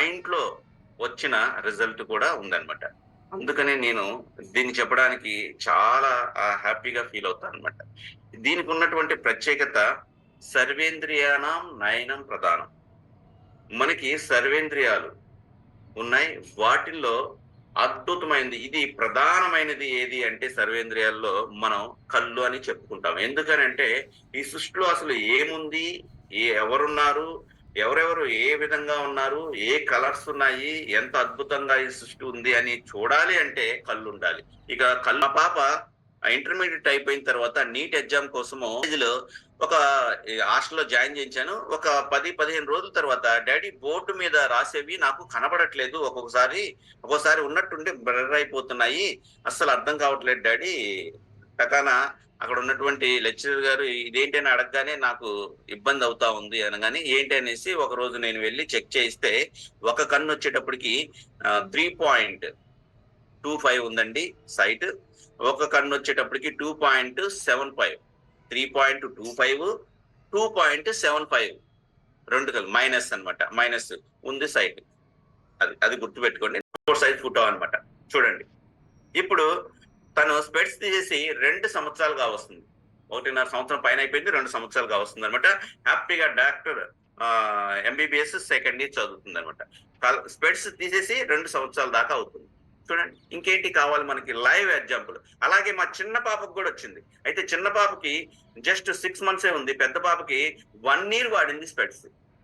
ఇంట్లో వచ్చిన రిజల్ట్ కూడా ఉందన్నమాట. అందుకనే నేను దీన్ని చెప్పడానికి చాలా హ్యాపీగా ఫీల్ అవుతానన్నమాట. దీనికున్నటువంటి ప్రత్యేకత సర్వేంద్రియాణం నయనం ప్రధానం. మనకి సర్వేంద్రియాలు ఉన్నాయి. వాటిల్లో అద్భుతమైనది ఇది ప్రధానమైనది ఏది అంటే సర్వేంద్రియాల్లో మనం కళ్ళు అని చెప్పుకుంటాం. ఎందుకనంటే ఈ సృష్టిలో అసలు ఏముంది? ఎవరున్నారు? ఎవరెవరు ఏ విధంగా ఉన్నారు? ఏ కలర్స్ ఉన్నాయి? ఎంత అద్భుతంగా ఈ సృష్టి ఉంది అని చూడాలి అంటే కళ్ళుండాలి. ఇక మా పాప ఇంటర్మీడియేట్ అయిపోయిన తర్వాత నీట్ ఎగ్జామ్ కోసము కాలేజీలో ఒక హాస్టల్‌లో జాయిన్ చేయించాను. ఒక 10, 15 రోజుల తర్వాత డ్యాడీ బోర్డ్ మీద రాసేవి నాకు కనబడట్లేదు. ఒక్కోసారి ఉన్నట్టుండి బ్లర్ అయిపోతున్నాయి. అస్సలు అర్థం కావట్లేదు డ్యాడీ. టకానా అక్కడ ఉన్నటువంటి లెక్చరర్ గారు ఇదేంటి అని అడగగానే నాకు ఇబ్బంది అవుతా ఉంది అనగానే ఏంటి అనేసి ఒకరోజు నేను వెళ్లి చెక్ చేయిస్తే ఒక కన్ను వచ్చేటప్పటికి 3.25 ఉందండి సైట్. ఒక కన్ను వచ్చేటప్పటికి 2.75, 3.25, 2.75 రెండు కళ్ళు మైనస్ అన్నమాట. మైనస్ ఉంది సైట్. అది గుర్తుపెట్టుకోండి. సైజ్ ఫోటో అన్నమాట. చూడండి. ఇప్పుడు తను స్పెట్స్ తీసేసి 2 సంవత్సరాలు కావస్తుంది. 1.5 సంవత్సరం పైన అయిపోయింది. 2 సంవత్సరాలు కావస్తుందన్నమాట. హ్యాపీగా డాక్టర్ ఎంబీబీఎస్ సెకండ్ ఇయర్ చదువుతుందన్నమాట. స్పెట్స్ తీసేసి 2 సంవత్సరాల దాకా అవుతుంది. చూడండి. ఇంకేంటి కావాలి మనకి? Live example. అలాగే మా చిన్న పాపకు కూడా వచ్చింది. అయితే చిన్న పాపకి జస్ట్ 6 మంత్సే ఉంది. పెద్ద పాపకి 1 ఇయర్ వాడింది స్పెట్స్.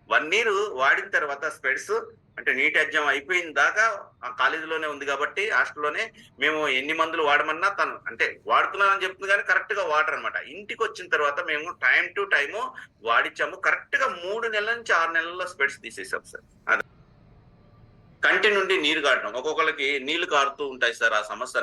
1 ఇయర్ వాడిన తర్వాత స్పెట్స్ అంటే నీట్ ఎగ్జామ్ అయిపోయిన దాకా ఆ కాలేజీలోనే ఉంది కాబట్టి హాస్టల్లోనే మేము ఎన్ని మందులు వాడమన్నా తను అంటే వాడుతున్నానని చెప్తుంది కానీ కరెక్ట్ గా వాటర్ అనమాట. ఇంటికి వచ్చిన తర్వాత మేము టైం టు టైము వాడిచ్చాము. కరెక్ట్ గా 3 నెలల నుంచి 6 నెలల్లో స్పెట్స్ తీసేసాం సార్. కంటి నుండి నీరు కారటం. ఒక్కొక్కరికి నీళ్లు కారుతూ ఉంటాయి సార్. ఆ సమస్య